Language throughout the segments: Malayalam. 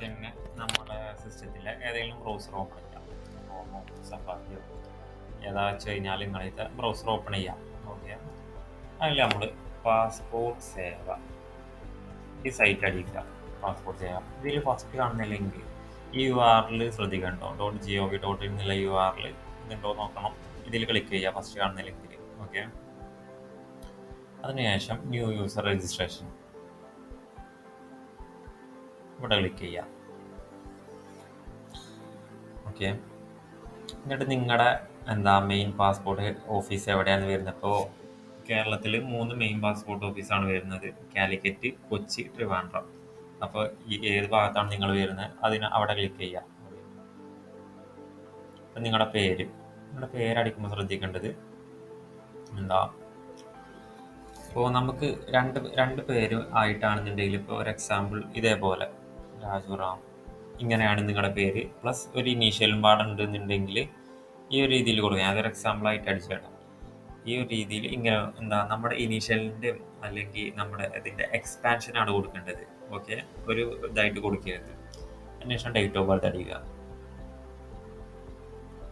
പിന്നെ നമ്മുടെ സിസ്റ്റത്തിലെ ഏതെങ്കിലും ബ്രൗസർ ഓപ്പൺ ചെയ്യാം. ക്രോമോ, സഫാരിയോ ഏതാ വെച്ച് കഴിഞ്ഞാൽ നിങ്ങളിത് ബ്രൗസർ ഓപ്പൺ ചെയ്യാം. ഓക്കെ, അതിൽ നമ്മൾ പാസ്പോർട്ട് സേവ ഈ സൈറ്റ് അടിക്കുക. പാസ്പോർട്ട് സേവ ഇതിൽ ഫസ്റ്റ് കാണുന്ന ലിങ്ക് ഈ URL ശ്രദ്ധിക്കണ്ടോ. .gov.in എന്നുള്ള URL ഇതുണ്ടോ നോക്കണം. ഇതിൽ ക്ലിക്ക് ചെയ്യുക ഫസ്റ്റ് കാണുന്ന ലിങ്കിൽ. ഓക്കെ, അതിനുശേഷം ന്യൂ യൂസർ രജിസ്ട്രേഷൻ ഇവിടെ ക്ലിക്ക് ചെയ്യുക. ഓക്കെ, എന്നിട്ട് നിങ്ങളുടെ മെയിൻ പാസ്പോർട്ട് ഓഫീസ് എവിടെയാണ് വരുന്നത്? ഇപ്പോൾ കേരളത്തിൽ 3 മെയിൻ പാസ്പോർട്ട് ഓഫീസാണ് വരുന്നത്: കാലിക്കറ്റ്, കൊച്ചി, ട്രിവാൻഡ്രം. അപ്പോൾ ഈ ഏത് ഭാഗത്താണ് നിങ്ങൾ വരുന്നത് അവിടെ ക്ലിക്ക് ചെയ്യുക. അപ്പം നിങ്ങളുടെ പേരടിക്കുമ്പോൾ ശ്രദ്ധിക്കേണ്ടത് ഇപ്പോൾ നമുക്ക് രണ്ട് പേര് ആയിട്ടാണെന്നുണ്ടെങ്കിൽ, ഇപ്പോൾ ഒരു എക്സാമ്പിൾ ഇതേപോലെ രാജുറാം ഇങ്ങനെയാണ് നിങ്ങളുടെ പേര് പ്ലസ് ഒരു ഇനീഷ്യലും പാടുണ്ടെന്നുണ്ടെങ്കിൽ ഈ ഒരു രീതിയിൽ കൊടുക്കുക. ഞാനൊരു എക്സാമ്പിളായിട്ട് അടിച്ചേട്ടാം. ഈ ഒരു രീതിയിൽ ഇങ്ങനെ നമ്മുടെ ഇനീഷ്യലിൻ്റെ അല്ലെങ്കിൽ നമ്മുടെ ഇതിൻ്റെ എക്സ്പാൻഷനാണ് കൊടുക്കേണ്ടത്. ഓക്കെ, ഒരു ഇതായിട്ട് കൊടുക്കരുത്. അതിനുശേഷം ഡേറ്റ് ഓഫ് ബർത്ത് അടിക്കുക.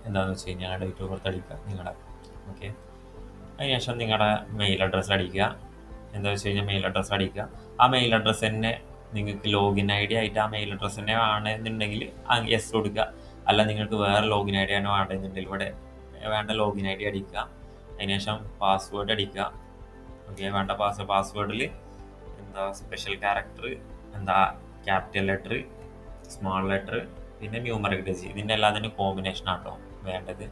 എന്താണെന്ന് വെച്ച് കഴിഞ്ഞാൽ ഡേറ്റ് ഓഫ് ബർത്ത് അടിക്കുക നിങ്ങളുടെ. ഓക്കെ, അതിനുശേഷം നിങ്ങളുടെ മെയിൽ അഡ്രസ്സ് അടിക്കുക. എന്താ വെച്ച് കഴിഞ്ഞാൽ മെയിൽ അഡ്രസ്സ് അടിക്കുക. ആ മെയിൽ അഡ്രസ്സ് തന്നെ നിങ്ങൾക്ക് ലോഗിൻ ID ആയിട്ട് ആ മെയിൽ അഡ്രസ്സ് തന്നെ വേണമെന്നുണ്ടെങ്കിൽ യെസ് കൊടുക്കുക. അല്ല നിങ്ങൾക്ക് വേറെ ലോഗിൻ ID ആണ് വേണ്ടതെന്നുണ്ടെങ്കിൽ ഇവിടെ വേണ്ട ലോഗിൻ ID അടിക്കുക. അതിനുശേഷം പാസ്വേഡ് അടിക്കുക. ഓക്കെ, വേണ്ട പാസ്വേഡിൽ special character, capital letter, small letter, പിന്നെ ന്യൂമറിക് ഡിജിറ്റ്. ഇതിൻ്റെ എല്ലാത്തിനും കോമ്പിനേഷൻ ആട്ടോ വേണ്ടത്.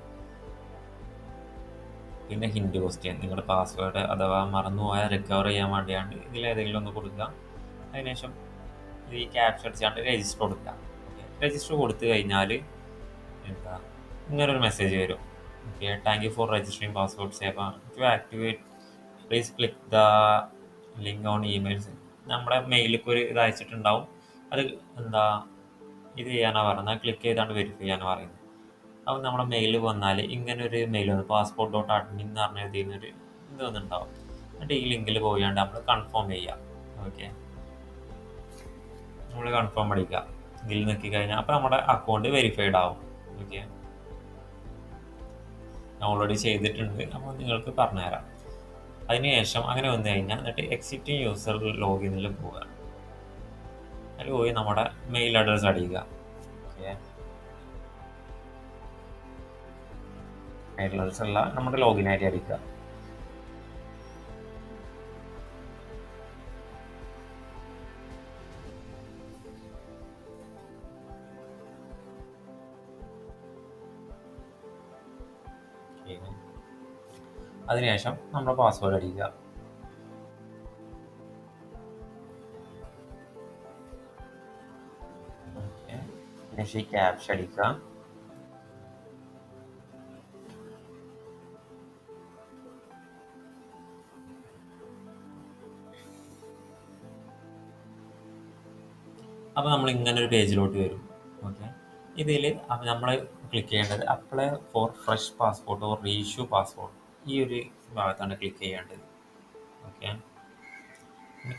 പിന്നെ ഹിൻഡ് ക്വസ്റ്റ്യൻ, നിങ്ങളുടെ പാസ്വേഡ് അഥവാ മറന്നുപോയാൽ റിക്കവർ ചെയ്യാൻ വേണ്ടിയാണ് ഇതിലേതെങ്കിലും ഒന്ന് കൊടുക്കുക. അതിനുശേഷം ഈ ക്യാപ്ച അടിച്ചാണ്ട് രജിസ്റ്റർ കൊടുക്കുക. രജിസ്റ്റർ കൊടുത്തു കഴിഞ്ഞാൽ ഇങ്ങനൊരു മെസ്സേജ് വരും. Okay, thank you for registering passport Seva. To activate please click the link on emails. നമ്മുടെ മെയിലിലേക്ക് ഒരു ഇത് അയച്ചിട്ടുണ്ടാവും. അത് ഇത് ചെയ്യാനാണ് പറയുന്നത്. ക്ലിക്ക് ചെയ്താണ്ട് വെരിഫൈ ചെയ്യാനാണ് പറയുന്നത്. അപ്പോൾ നമ്മുടെ മെയിൽ വന്നാൽ ഇങ്ങനൊരു മെയിൽ വന്നു, passport.admin എന്ന് പറഞ്ഞ ഇതിനൊരു ഇത് വന്നിട്ടുണ്ടാവും. എന്നിട്ട് ഈ ലിങ്കിൽ പോയാണ്ട് നമ്മൾ കൺഫേം ചെയ്യാം. ഓക്കെ, നമ്മൾ കൺഫേം അടിക്കുക. ഇതിൽ നോക്കി കഴിഞ്ഞാൽ അപ്പോൾ നമ്മുടെ അക്കൗണ്ട് വെരിഫൈഡ് ആവും. ഓക്കെ, ഞാൻ ഓൾറെഡി ചെയ്തിട്ടുണ്ട്, അപ്പോൾ നിങ്ങൾക്ക് പറഞ്ഞുതരാം. അതിനുശേഷം അങ്ങനെ വന്നു കഴിഞ്ഞാൽ എന്നിട്ട് എക്സിറ്റിംഗ് യൂസർ ലോഗിനിൽ പോവുക. അതിൽ പോയി നമ്മുടെ മെയിൽ അഡ്രസ്സ് അടിക്കുക. ഓക്കെ, മെയിൽ അഡ്രസ്സ് അല്ല, നമ്മുടെ ലോഗിൻ ID അടിക്കുക. അതിനുശേഷം നമ്മുടെ പാസ്വേഡ് അടിക്കുക. ഈ ക്യാപ്ച അടിക്കുക. അപ്പോൾ നമ്മൾ ഇങ്ങനെ ഒരു പേജിലോട്ട് വരും. ഓക്കെ, ഇതിൽ നമ്മൾ ക്ലിക്ക് ചെയ്യേണ്ടത് apply for fresh passport or reissue passport. ഈ ഒരു ഭാഗത്താണ് ക്ലിക്ക് ചെയ്യേണ്ടത്. ഓക്കെ,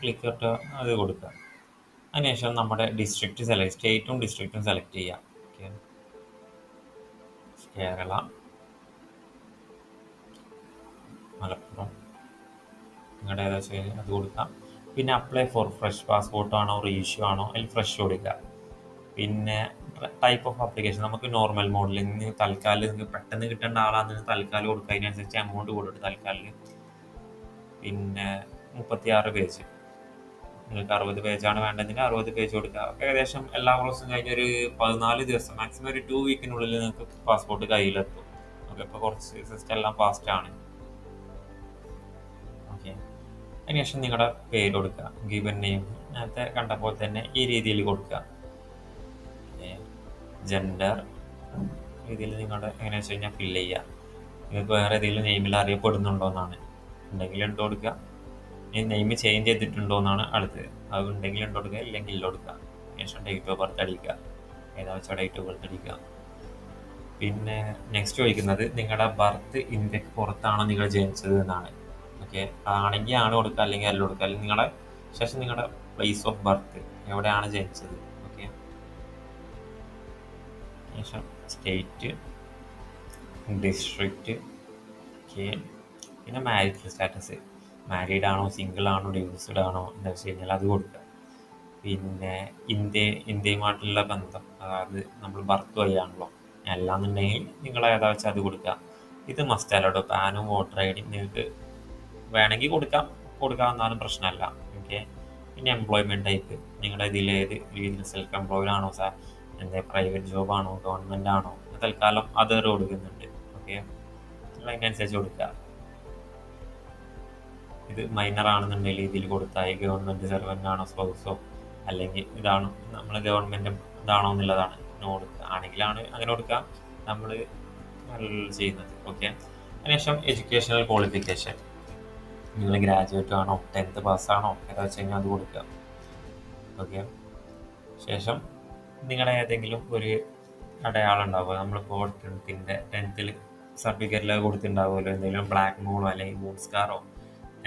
ക്ലിക്ക് ഇട്ട് അത് കൊടുക്കുക. അതിനുശേഷം നമ്മുടെ സ്റ്റേറ്റും ഡിസ്ട്രിക്റ്റും സെലക്ട് ചെയ്യാം. ഓക്കെ, കേരള, മലപ്പുറം, നിങ്ങളുടെ ഏതാ വെച്ചാൽ അത് കൊടുക്കാം. പിന്നെ അപ്ലൈ ഫോർ ഫ്രഷ് പാസ്പോർട്ട് ആണോ റീഇഷ്യൂ ആണോ അതിൽ ഫ്രഷ് കൊടുക്കുക. പിന്നെ ടൈപ്പ് ഓഫ് ആപ്ലിക്കേഷൻ നമുക്ക് നോർമൽ മോഡിൽ നിന്ന് തൽക്കാലം നിങ്ങൾക്ക് പെട്ടെന്ന് കിട്ടേണ്ട ആളാണെന്ന് തൽക്കാലം കൊടുക്കുക. അതിനനുസരിച്ച് എമൗണ്ട് കൊടുക്കുക തൽക്കാലം. പിന്നെ 36 പേജ്, നിങ്ങൾക്ക് 60 പേജാണ് വേണ്ടതെങ്കിൽ 60 പേജ് കൊടുക്കുക. ഏകദേശം എല്ലാ പ്രോസസ്സും കഴിഞ്ഞ് ഒരു 14 ദിവസം, മാക്സിമം ഒരു 2 വീക്കിനുള്ളിൽ നിങ്ങൾക്ക് പാസ്പോർട്ട് കയ്യിലെത്തും. ഓക്കെ, ഇപ്പോൾ കുറച്ച് സിസ്റ്റം എല്ലാം ഫാസ്റ്റാണ്. ഓക്കെ, അതിനുശേഷം നിങ്ങളുടെ പേര് കൊടുക്കുക. ഗിവൻ നെയിം നേരത്തെ കണ്ടപ്പോൾ തന്നെ ഈ രീതിയിൽ കൊടുക്കുക. ജെൻഡർ രീതിയിൽ നിങ്ങളുടെ എങ്ങനെയാണെന്ന് വെച്ച് കഴിഞ്ഞാൽ ഫില്ല് ചെയ്യുക. നിങ്ങൾക്ക് വേറെ ഏതെങ്കിലും നെയിമിൽ അറിയപ്പെടുന്നുണ്ടോ എന്നാണ്. ഉണ്ടെങ്കിൽ ഇട്ട് കൊടുക്കുക. ഈ നെയിം ചേഞ്ച് ചെയ്തിട്ടുണ്ടോ എന്നാണ് അടുത്തത്. അത് ഉണ്ടെങ്കിൽ ഇട്ട് കൊടുക്കുക, ഇല്ലെങ്കിൽ ഇല്ല കൊടുക്കുക. ശേഷം ഡേറ്റ് ഓഫ് ബർത്ത് അടിക്കുക. ഏതാ വെച്ചാൽ ഡേറ്റ് ഓഫ് ബർത്ത് അടിക്കുക. പിന്നെ നെക്സ്റ്റ് ചോദിക്കുന്നത് നിങ്ങളുടെ ബർത്ത് ഇന്ത്യക്ക് പുറത്താണോ നിങ്ങൾ ജനിച്ചത് എന്നാണ്. ഓക്കെ, ആണെങ്കിൽ ആണ് കൊടുക്കുക, അല്ലെങ്കിൽ അല്ല കൊടുക്കുക. അല്ലെങ്കിൽ നിങ്ങളുടെ ശേഷം നിങ്ങളുടെ പ്ലേസ് ഓഫ് ബർത്ത് എവിടെയാണ് ജനിച്ചത്. ഓക്കെ, ശേഷം സ്റ്റേറ്റ്, ഡിസ്ട്രിക്റ്റ്, ഓക്കെ. പിന്നെ മാരിറ്റൽ സ്റ്റാറ്റസ്, മാരീഡ് ആണോ, സിംഗിൾ ആണോ, ഡിവോഴ്സ്ഡ് ആണോ എന്താ വെച്ച് കഴിഞ്ഞാൽ അത് കൊടുക്കുക. പിന്നെ ഇന്ത്യയുമായിട്ടുള്ള ബന്ധം, അതായത് നമ്മൾ ബർത്ത് വഴിയാണല്ലോ, അല്ലാന്നുണ്ടെങ്കിൽ നിങ്ങൾ ഏതാ വെച്ചാൽ അത് കൊടുക്കുക. ഇത് മസ്റ്റ് അല്ലട്ടോ. പാനും വോട്ടർ ഐ ഡിയും നിങ്ങൾക്ക് വേണമെങ്കിൽ കൊടുക്കാമെന്നാലും പ്രശ്നമല്ല. ഓക്കെ. പിന്നെ എംപ്ലോയ്മെൻറ്റ് ടൈപ്പ്, നിങ്ങളുടെ ഇതിൽ ഏത് രീതിയിൽ സെൽഫ് എംപ്ലോയ്ഡ് ആണോ, എന്താ പ്രൈവറ്റ് ജോബാണോ, ഗവൺമെൻറ് ആണോ, തൽക്കാലം അതർ കൊടുക്കുന്നുണ്ട്. ഓക്കെ, നിങ്ങൾ അതിനനുസരിച്ച് കൊടുക്കുക. ഇത് മൈനർ ആണെന്നുണ്ടെങ്കിൽ ഇതിൽ കൊടുത്താൽ ഗവൺമെൻറ് സെർവൻ്റ് ആണോ, സ്പൗസോ, അല്ലെങ്കിൽ ഇതാണ് നമ്മൾ ഗവൺമെൻറ് ഇതാണോ എന്നുള്ളതാണ് കൊടുക്കുക. ആണെങ്കിലാണ് അങ്ങനെ കൊടുക്കുക നമ്മൾ ചെയ്യുന്നത്. ഓക്കെ. അതിനുശേഷം എഡ്യൂക്കേഷണൽ ക്വാളിഫിക്കേഷൻ, നിങ്ങൾ ഗ്രാജുവേറ്റ് ആണോ, 10th പാസ്സാണോ ഏതാ വെച്ച് കഴിഞ്ഞാൽ അത് കൊടുക്കുക. ഓക്കെ. ശേഷം നിങ്ങളുടെ ഏതെങ്കിലും ഒരു അടയാളം ഉണ്ടാവുക, നമ്മളിപ്പോൾ 10th സർട്ടിഫിക്കറ്റിൽ കൊടുത്തിട്ടുണ്ടാവുമല്ലോ, എന്തെങ്കിലും ബ്ലാക്ക് മോളോ അല്ലെങ്കിൽ മൂൺ സ്കാറോ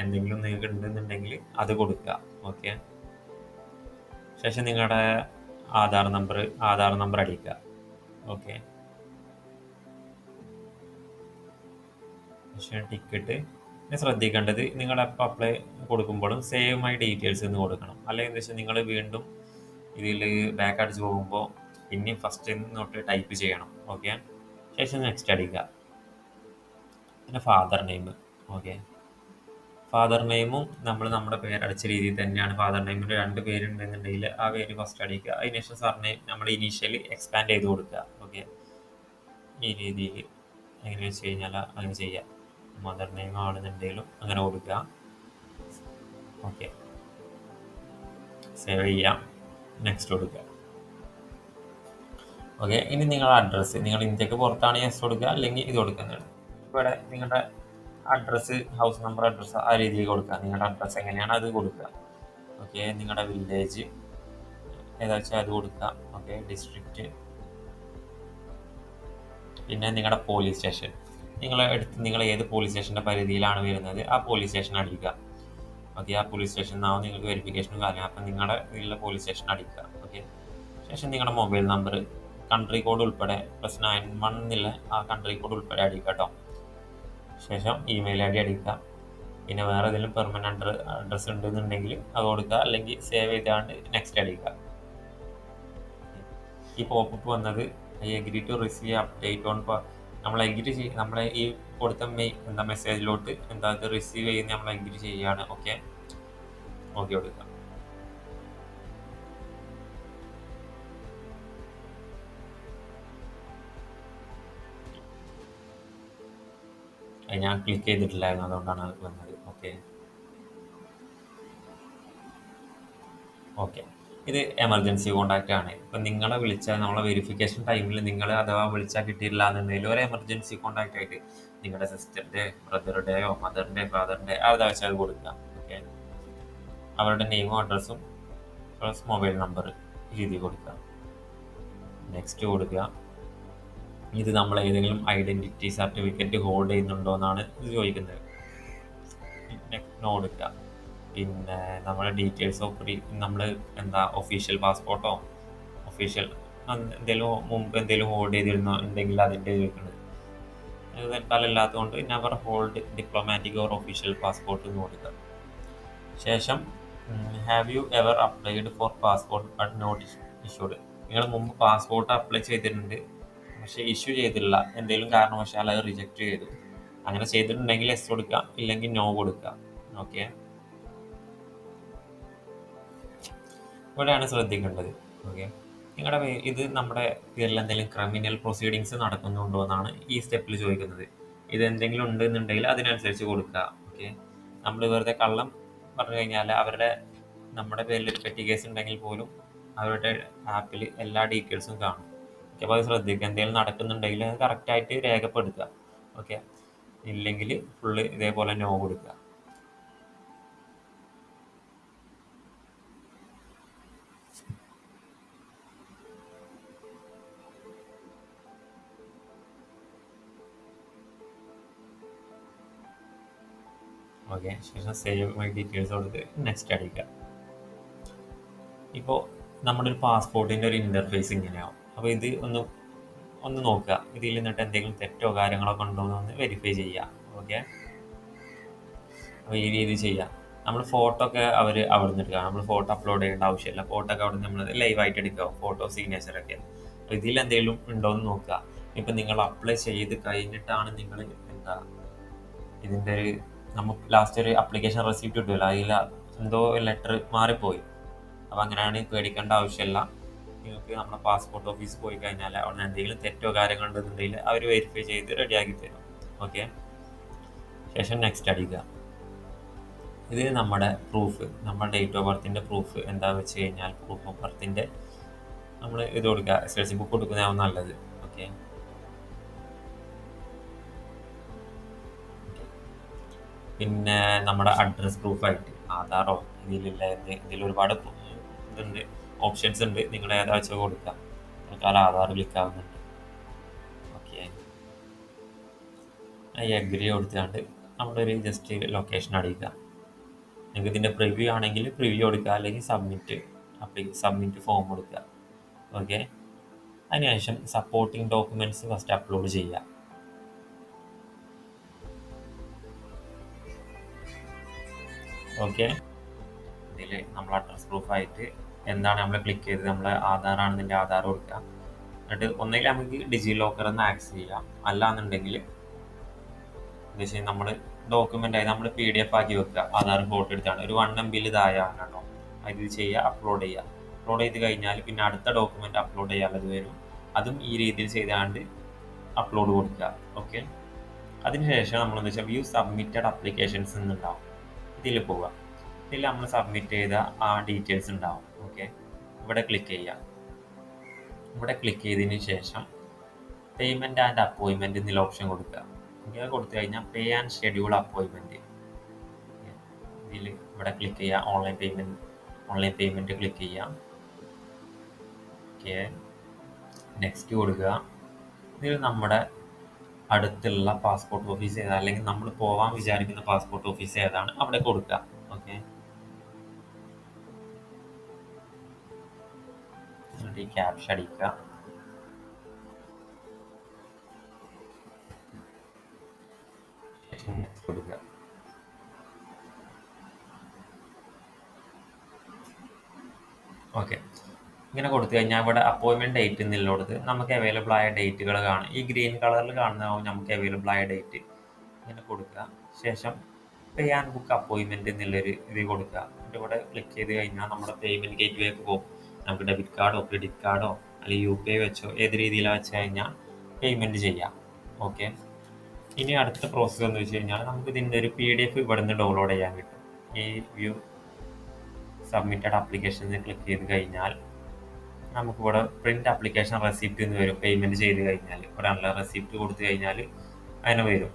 എന്തെങ്കിലും നിങ്ങൾക്ക് ഉണ്ടെന്നുണ്ടെങ്കിൽ അത് കൊടുക്കുക. ഓക്കെ. ശേഷം നിങ്ങളുടെ ആധാർ നമ്പർ അടിക്കുക. ഓക്കെ. പക്ഷേ ടിക്കറ്റ് ശ്രദ്ധിക്കേണ്ടത്, നിങ്ങൾ എപ്പോൾ അപ്ലൈ കൊടുക്കുമ്പോഴും സേവ് മൈ ഡീറ്റെയിൽസ് എന്ന് കൊടുക്കണം. അല്ലെങ്കിൽ എന്താ വെച്ചാൽ നിങ്ങൾ വീണ്ടും ഇതിൽ ബാക്ക് അടിച്ച് പോകുമ്പോൾ പിന്നെയും ഫസ്റ്റ് തൊട്ട് ടൈപ്പ് ചെയ്യണം. ഓക്കെ. ശേഷം നെക്സ്റ്റ് അടിക്കുക. പിന്നെ ഫാദർ നെയിം, ഓക്കെ. ഫാദർ നെയിമും നമ്മുടെ പേരടിച്ച രീതിയിൽ തന്നെയാണ്. ഫാദർ നെയിമിൽ 2 പേരുണ്ടെന്നുണ്ടെങ്കിൽ ആ പേര് ഫസ്റ്റ് അടിക്കുക. അതിനുശേഷം സർനെയിം നമ്മുടെ ഇനീഷ്യലി എക്സ്പാൻഡ് ചെയ്ത് കൊടുക്കുക. ഓക്കെ. ഈ രീതിയിൽ എങ്ങനെ വെച്ച് കഴിഞ്ഞാൽ അങ്ങനെ ചെയ്യാം. മദർ നെയിം ആണെന്നുണ്ടെങ്കിലും അങ്ങനെ കൊടുക്കുക. ഓക്കെ. സേവ് ചെയ്യാം, നെക്സ്റ്റ് കൊടുക്കുക. ഓക്കെ. ഇനി നിങ്ങളുടെ അഡ്രസ്സ്, നിങ്ങൾ ഇന്ത്യക്ക് പുറത്താണ് യെസ് കൊടുക്കുക, അല്ലെങ്കിൽ ഇത് കൊടുക്കുന്നുണ്ട്. ഇവിടെ നിങ്ങളുടെ അഡ്രസ്സ്, ഹൗസ് നമ്പർ, അഡ്രസ്സ് ആ രീതിയിൽ കൊടുക്കുക. നിങ്ങളുടെ അഡ്രസ്സ് എങ്ങനെയാണ് അത് കൊടുക്കുക. ഓക്കെ. നിങ്ങളുടെ വില്ലേജ് ഏതാ വെച്ചാൽ അത് കൊടുക്കുക. ഓക്കെ. ഡിസ്ട്രിക്റ്റ്, പിന്നെ നിങ്ങളുടെ പോലീസ് സ്റ്റേഷൻ, നിങ്ങൾ ഏത് പോലീസ് സ്റ്റേഷൻ്റെ പരിധിയിലാണ് വരുന്നത് ആ പോലീസ് സ്റ്റേഷൻ അടിക്കുക. ഓക്കെ. ആ പോലീസ് സ്റ്റേഷനാവും നിങ്ങൾക്ക് വെരിഫിക്കേഷനും കാര്യം. അപ്പം നിങ്ങളുടെ ഇതിലുള്ള പോലീസ് സ്റ്റേഷൻ അടിക്കുക. ഓക്കെ. ശേഷം നിങ്ങളുടെ മൊബൈൽ നമ്പർ, കൺട്രി കോഡ് ഉൾപ്പെടെ +91 എന്നുള്ള ആ കൺട്രി കോഡ് ഉൾപ്പെടെ അടിക്കുക കേട്ടോ. ശേഷം ഇമെയിൽ ഐ ഡി അടിക്കുക. പിന്നെ വേറെ ഏതെങ്കിലും പെർമനൻ്റ് അഡ്രസ്സ് ഉണ്ടെന്നുണ്ടെങ്കിൽ അത് കൊടുക്കുക, അല്ലെങ്കിൽ സേവ് ചെയ്താണ്ട് നെക്സ്റ്റ് അടിക്കുക. ഈ പോപ്പപ്പ് വന്നത് I agree to receive update on, നമ്മളെ ഈ കൊടുത്ത മെസ്സേജിലോട്ട് ഇത് റിസീവ് ചെയ്യുന്ന നമ്മൾ അഗ്രി ചെയ്യുകയാണ്. ഓക്കെ. ഓക്കെ കൊടുക്കുക. ഞാൻ ക്ലിക്ക് ചെയ്തിട്ടില്ലായിരുന്നു, അതുകൊണ്ടാണ് അത് വന്നത്. ഓക്കെ. ഓക്കെ. ഇത് എമർജൻസി കോൺടാക്റ്റ് ആണ്. ഇപ്പം നിങ്ങളെ വിളിച്ചാൽ നമ്മളെ വെരിഫിക്കേഷൻ ടൈമിൽ നിങ്ങൾ അഥവാ വിളിച്ചാൽ കിട്ടിയില്ല എന്നുണ്ടെങ്കിൽ ഒരു എമർജൻസി കോൺടാക്റ്റ് ആയിട്ട് നിങ്ങളുടെ സിസ്റ്ററിൻ്റെ, ബ്രദറുടെയോ, മദറിൻ്റെ, ഫാദറിൻ്റെ അതാ വെച്ചാൽ അത് കൊടുക്കുക. ഓക്കെ. അവരുടെ നെയിമും അഡ്രസ്സും പ്ലസ് മൊബൈൽ നമ്പർ രീതി കൊടുക്കുക. നെക്സ്റ്റ് കൊടുക്കുക. ഇത് നമ്മൾ ഏതെങ്കിലും ഐഡൻറ്റിറ്റി സർട്ടിഫിക്കറ്റ് ഹോൾഡ് ചെയ്യുന്നുണ്ടോ എന്നാണ് ഇത് ചോദിക്കുന്നത്. നോ കൊടുക്കുക. പിന്നെ നമ്മുടെ ഡീറ്റെയിൽസ് ഓഫ് നമ്മൾ ഒഫീഷ്യൽ പാസ്പോർട്ടോ ഒഫീഷ്യൽ മുമ്പ് എന്തെങ്കിലും ഹോൾഡ് ചെയ്തിരുന്നോ ഉണ്ടെങ്കിൽ അതിൻ്റെ ചോദിക്കുന്നത്. അത് തൽക്കാലം ഇല്ലാത്തതുകൊണ്ട് never hold diplomatic or official passport എന്ന് കൊടുക്കുക. ശേഷം have you ever applied for passport but not issued, നിങ്ങൾ മുമ്പ് പാസ്പോർട്ട് അപ്ലൈ ചെയ്തിട്ടുണ്ട് പക്ഷേ ഇഷ്യൂ ചെയ്തില്ല, എന്തെങ്കിലും കാരണവശാൽ അത് റിജക്റ്റ് ചെയ്തു. അങ്ങനെ ചെയ്തിട്ടുണ്ടെങ്കിൽ എസ് കൊടുക്കുക, ഇല്ലെങ്കിൽ നോ കൊടുക്കുക. ഓക്കെ. ഇവിടെയാണ് ശ്രദ്ധിക്കേണ്ടത്. ഓക്കെ. ഇത് നമ്മുടെ പേരിൽ എന്തെങ്കിലും ക്രിമിനൽ പ്രൊസീഡിങ്സ് നടക്കുന്നുണ്ടോ എന്നാണ് ഈ സ്റ്റെപ്പിൽ ചോദിക്കുന്നത്. ഇത് എന്തെങ്കിലും ഉണ്ടെന്നുണ്ടെങ്കിൽ അതിനനുസരിച്ച് കൊടുക്കുക. ഓക്കെ. നമ്മൾ വെറുതെ കള്ളം പറഞ്ഞു കഴിഞ്ഞാൽ നമ്മുടെ പേരിൽ ഒരു പെറ്റി കേസ് ഉണ്ടെങ്കിൽ പോലും അവരുടെ ആപ്പിൽ എല്ലാ ഡീറ്റെയിൽസും കാണും. ഓക്കെ. അപ്പോൾ അത് ശ്രദ്ധിക്കുക. എന്തെങ്കിലും നടക്കുന്നുണ്ടെങ്കിൽ അത് കറക്റ്റായിട്ട് രേഖപ്പെടുത്തുക. ഓക്കെ. ഇല്ലെങ്കിൽ ഫുള്ള് ഇതേപോലെ നോ കൊടുക്കുക. ഓക്കെ. ശേഷം സേവ് മൈ ഡീറ്റെയിൽസ് കൊടുത്ത് നെക്സ്റ്റ് അടിക്കുക. ഇപ്പോൾ നമ്മുടെ ഒരു പാസ്പോർട്ടിൻ്റെ ഒരു ഇൻ്റർഫേസ് ഇങ്ങനെയാവും. അപ്പോൾ ഇത് ഒന്ന് ഒന്ന് നോക്കുക. ഇതിൽ നിന്നിട്ട് എന്തെങ്കിലും തെറ്റോ കാര്യങ്ങളൊക്കെ ഉണ്ടോ എന്ന് വെരിഫൈ ചെയ്യുക. ഓക്കെ, അപ്പോൾ ഈ രീതി ചെയ്യാം. നമ്മൾ ഫോട്ടോ ഒക്കെ അവർ അവിടെ നിന്ന് എടുക്കുക. നമ്മൾ ഫോട്ടോ അപ്ലോഡ് ചെയ്യേണ്ട ആവശ്യമില്ല. ഫോട്ടോ ഒക്കെ അവിടെ നിന്ന് നമ്മൾ ലൈവായിട്ട് എടുക്കുക, ഫോട്ടോ സിഗ്നേച്ചറൊക്കെ. അപ്പോൾ ഇതിൽ എന്തെങ്കിലും ഉണ്ടോ എന്ന് നോക്കുക. ഇപ്പം നിങ്ങൾ അപ്ലൈ ചെയ്ത് കഴിഞ്ഞിട്ടാണ് നിങ്ങൾ എന്താ ഇതിൻ്റെ ഒരു നമുക്ക് ലാസ്റ്റ് ഒരു അപ്ലിക്കേഷൻ റെസിപ്റ്റ് കിട്ടുമല്ലോ, അതിൽ എന്തോ ലെറ്റർ മാറിപ്പോയി. അപ്പോൾ അങ്ങനെയാണ് പേടിക്കേണ്ട ആവശ്യമില്ല. നിങ്ങൾക്ക് നമ്മുടെ പാസ്പോർട്ട് ഓഫീസിൽ പോയി കഴിഞ്ഞാൽ അവിടെ എന്തെങ്കിലും തെറ്റോ കാര്യങ്ങളോ ഉണ്ടെന്നുണ്ടെങ്കിൽ അവർ വെരിഫൈ ചെയ്ത് റെഡിയാക്കി തരും. ഓക്കെ, ശേഷം നെക്സ്റ്റ് അടിക്കുക. ഇത് നമ്മുടെ പ്രൂഫ്, നമ്മുടെ ഡേറ്റ് ഓഫ് ബർത്തിൻ്റെ പ്രൂഫ് എന്താണെന്ന് വെച്ച് കഴിഞ്ഞാൽ പ്രൂഫ് ഓഫ് ബർത്തിൻ്റെ നമ്മൾ ഇത് കൊടുക്കുക. SLC ബുക്ക് കൊടുക്കുന്നതാവും നല്ലത്. ഓക്കെ, പിന്നെ നമ്മുടെ അഡ്രസ് പ്രൂഫായിട്ട് ആധാറോ ഇതിലില്ല ഇതിൽ ഒരുപാട് ഇതുണ്ട്, ഓപ്ഷൻസ് ഉണ്ട്. നിങ്ങൾ ഏതാ വെച്ചാൽ കൊടുക്കുക. തൽക്കാലം ആധാർ ക്ലിക്ക് ആവുന്നുണ്ട്. ഓക്കെ, ഈ അഗ്രി കൊടുത്തുകൊണ്ട് നമ്മുടെ ഒരു ജസ്റ്റ് ലൊക്കേഷൻ അടിക്കുക. നിങ്ങൾക്ക് ഇതിൻ്റെ പ്രിവ്യൂ ആണെങ്കിൽ പ്രിവ്യൂ കൊടുക്കുക, അല്ലെങ്കിൽ സബ്മിറ്റ് ഫോം കൊടുക്കുക. ഓക്കെ, അതിനുശേഷം സപ്പോർട്ടിങ് ഡോക്യുമെൻറ്റ്സ് ഫസ്റ്റ് അപ്ലോഡ് ചെയ്യുക. ഓക്കെ, ഇതിൽ നമ്മൾ അഡ്രസ് പ്രൂഫായിട്ട് എന്താണ് നമ്മൾ ക്ലിക്ക് ചെയ്ത് നമ്മൾ ആധാറാണെന്നുണ്ടെങ്കിൽ ആധാർ കൊടുക്കുക. എന്നിട്ട് ഒന്നുകിൽ നമുക്ക് ഡിജി ലോക്കറിൽ നിന്ന് ആക്സസ് ചെയ്യാം, അല്ലാന്നുണ്ടെങ്കിൽ എന്താ വെച്ചാൽ നമ്മൾ ഡോക്യുമെൻ്റായി നമ്മൾ PDF ആക്കി വെക്കുക. ആധാർ ഫോട്ടോ എടുത്താണ് ഒരു 1 MB ഇതായാണോ അത് ചെയ്യുക, അപ്ലോഡ് ചെയ്യുക. അപ്ലോഡ് ചെയ്ത് കഴിഞ്ഞാൽ പിന്നെ അടുത്ത ഡോക്യുമെൻ്റ് അപ്ലോഡ് ചെയ്യാനുള്ളത് വരും. അതും ഈ രീതിയിൽ ചെയ്താണ്ട് അപ്ലോഡ് കൊടുക്കുക. ഓക്കെ, അതിനുശേഷം നമ്മളെന്താ വെച്ചാൽ വ്യൂ സബ്മിറ്റഡ് അപ്ലിക്കേഷൻസ് എന്നുണ്ടാവും. ഇതിൽ പോവുക. ഇതിൽ നമ്മൾ സബ്മിറ്റ് ചെയ്ത ആ ഡീറ്റെയിൽസ് ഉണ്ടാവും. ഓക്കെ, ഇവിടെ ക്ലിക്ക് ചെയ്യുക. ഇവിടെ ക്ലിക്ക് ചെയ്തതിന് ശേഷം പേയ്മെൻറ്റ് ആൻഡ് അപ്പോയിൻമെൻറ്റ് എന്നുള്ള ഓപ്ഷൻ കൊടുക്കുക. ഇങ്ങനെ കൊടുത്തു കഴിഞ്ഞാൽ പേ ആൻഡ് ഷെഡ്യൂൾ അപ്പോയിൻമെൻറ്റ് ഇതിൽ ഇവിടെ ക്ലിക്ക് ചെയ്യുക. ഓൺലൈൻ പേയ്മെൻറ്റ് ക്ലിക്ക് ചെയ്യാം. ഓക്കെ, നെക്സ്റ്റ് കൊടുക്കുക. ഇതിൽ നമ്മുടെ അടുത്തുള്ള പാസ്പോർട്ട് ഓഫീസ് ഏതാണ്, അല്ലെങ്കിൽ നമ്മൾ പോകാൻ വിചാരിക്കുന്ന പാസ്പോർട്ട് ഓഫീസ് ഏതാണ് അവിടെ കൊടുക്കുക. ഓക്കെ, എന്നിട്ട് ഈ ക്യാപ്ഷ അടിക്കുക. കൊടുക്കുക. ഓക്കെ, ഇങ്ങനെ കൊടുത്തു കഴിഞ്ഞാൽ ഇവിടെ അപ്പോയിൻമെൻറ്റ് ഡേറ്റ് എന്നുള്ളത് നമുക്ക് അവൈലബിൾ ആയ ഡേറ്റുകൾ കാണും. ഈ ഗ്രീൻ കളറിൽ കാണുന്നതാവും നമുക്ക് അവൈലബിൾ ആയ ഡേറ്റ്. ഇങ്ങനെ കൊടുക്കുക. ശേഷം പേ ആൻഡ് ബുക്ക് അപ്പോയിൻമെൻറ്റ് എന്നുള്ളൊരു ഇത് കൊടുക്കുക. എന്നിട്ട് ഇവിടെ ക്ലിക്ക് ചെയ്ത് കഴിഞ്ഞാൽ നമ്മുടെ പേയ്മെൻറ്റ് ഗേറ്റ്വേക്ക് പോകും. നമുക്ക് ഡെബിറ്റ് കാർഡോ ക്രെഡിറ്റ് കാർഡോ അല്ലെങ്കിൽ UPI വെച്ചോ ഏത് രീതിയിലാണ് വെച്ച് കഴിഞ്ഞാൽ പേയ്മെൻറ്റ് ചെയ്യാം. ഓക്കെ, ഇനി അടുത്ത പ്രോസസ്സ് എന്ന് വെച്ച് കഴിഞ്ഞാൽ നമുക്ക് ഇതിൻ്റെ ഒരു PDF ഇവിടെ നിന്ന് ഡൗൺലോഡ് ചെയ്യാൻ കിട്ടും. ഈ വ്യൂ സബ്മിറ്റഡ് ആപ്ലിക്കേഷൻസ് ക്ലിക്ക് ചെയ്ത് കഴിഞ്ഞാൽ നമുക്കിവിടെ പ്രിൻ്റ് ആപ്ലിക്കേഷൻ റെസിപ്റ്റ് എന്ന് വരും. പേയ്മെൻറ്റ് ചെയ്ത് കഴിഞ്ഞാൽ ഇവിടെ നല്ല റെസിപ്റ്റ് കൊടുത്തു കഴിഞ്ഞാൽ അതിന് വരും.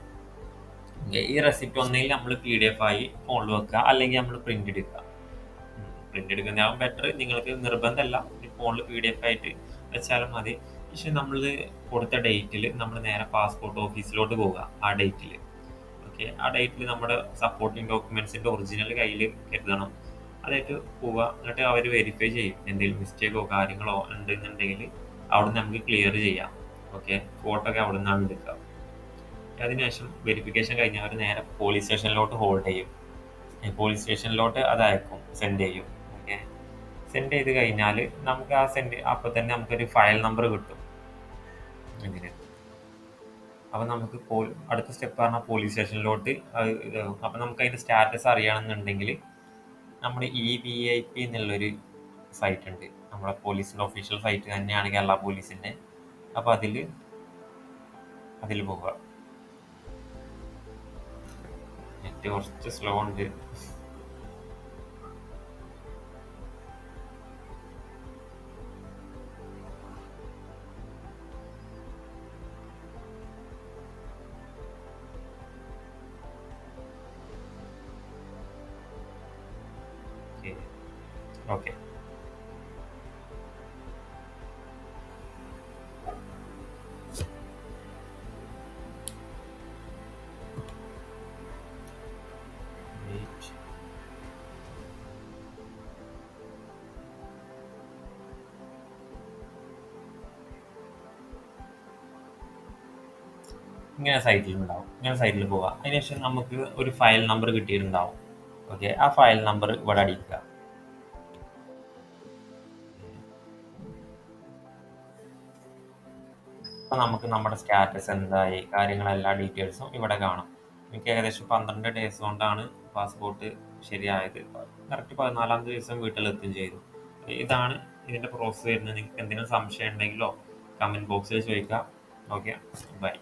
ഈ റെസിപ്റ്റ് ഒന്നെങ്കിൽ നമ്മൾ PDF ആയി ഫോണിൽ വെക്കുക, അല്ലെങ്കിൽ നമ്മൾ പ്രിൻ്റ് എടുക്കുക. പ്രിൻ്റ് എടുക്കുന്നതാവും ബെറ്റർ. നിങ്ങൾക്ക് നിർബന്ധമല്ല, ഫോണിൽ PDF ആയിട്ട് വെച്ചാലും മതി. പക്ഷെ നമ്മൾ കൊടുത്ത ഡേറ്റിൽ നമ്മൾ നേരെ പാസ്പോർട്ട് ഓഫീസിലോട്ട് പോവുക. ആ ഡേറ്റിൽ ഓക്കെ, ആ ഡേറ്റിൽ നമ്മുടെ സപ്പോർട്ടിങ് ഡോക്യുമെൻറ്റ്സിൻ്റെ ഒറിജിനൽ കയ്യിൽ കരുതണം. അതായിട്ട് പോവുക. എന്നിട്ട് അവർ വെരിഫൈ ചെയ്യും. എന്തെങ്കിലും മിസ്റ്റേക്കോ കാര്യങ്ങളോ ഉണ്ടെന്നുണ്ടെങ്കിൽ അവിടെ നിന്ന് നമുക്ക് ക്ലിയർ ചെയ്യാം. ഓക്കെ, ഫോട്ടോ ഒക്കെ അവിടെ നിന്നാണ് എടുക്കുക. അതിനുശേഷം വെരിഫിക്കേഷൻ കഴിഞ്ഞാൽ അവർ നേരെ പോലീസ് സ്റ്റേഷനിലോട്ട് ഹോൾഡ് ചെയ്യും. പോലീസ് സ്റ്റേഷനിലോട്ട് അത് അയക്കും, സെൻഡ് ചെയ്യും. ഓക്കെ, സെൻഡ് ചെയ്ത് കഴിഞ്ഞാൽ നമുക്ക് ആ അപ്പോൾ തന്നെ നമുക്കൊരു ഫയൽ നമ്പർ കിട്ടും ഇതിന്. അപ്പോൾ നമുക്ക് അടുത്ത സ്റ്റെപ്പ് പറഞ്ഞാൽ പോലീസ് സ്റ്റേഷനിലോട്ട് അപ്പോൾ നമുക്ക് അതിൻ്റെ സ്റ്റാറ്റസ് അറിയണമെന്നുണ്ടെങ്കിൽ നമ്മുടെ EVIP എന്നുള്ളൊരു സൈറ്റ് ഉണ്ട്. നമ്മുടെ പോലീസിൻ്റെ ഒഫീഷ്യൽ സൈറ്റ് തന്നെയാണ് കേരള പോലീസിൻ്റെ. അപ്പോൾ അതിൽ പോവുക. നെറ്റ് കുറച്ച് സ്ലോ ഉണ്ട്. ഓക്കെ, ഇങ്ങനെ സൈറ്റിലുണ്ടാവും. ഇങ്ങനെ സൈറ്റിൽ പോവുക. അതിനുശേഷം നമുക്ക് ഒരു ഫയൽ നമ്പർ കിട്ടിയിട്ടുണ്ടാവും. ഓക്കെ, ആ ഫയൽ നമ്പർ ഇവിടെ അടിക്കുക. അപ്പോൾ നമുക്ക് നമ്മുടെ സ്റ്റാറ്റസ് എന്തായി, കാര്യങ്ങളെല്ലാ ഡീറ്റെയിൽസും ഇവിടെ കാണാം. എനിക്ക് ഏകദേശം 12 ഡേയ്സ് കൊണ്ടാണ് പാസ്പോർട്ട് ശരിയായത്. കറക്റ്റ് 14ാമത്തെ ദിവസം വീട്ടിലെത്തുകയും ചെയ്തു. ഇതാണ് ഇതിൻ്റെ പ്രോസസ്സ് വരുന്നത്. നിങ്ങൾക്ക് എന്തെങ്കിലും സംശയം ഉണ്ടെങ്കിലോ കമൻറ്റ് ബോക്സിൽ ചോദിക്കാം. Okay, by.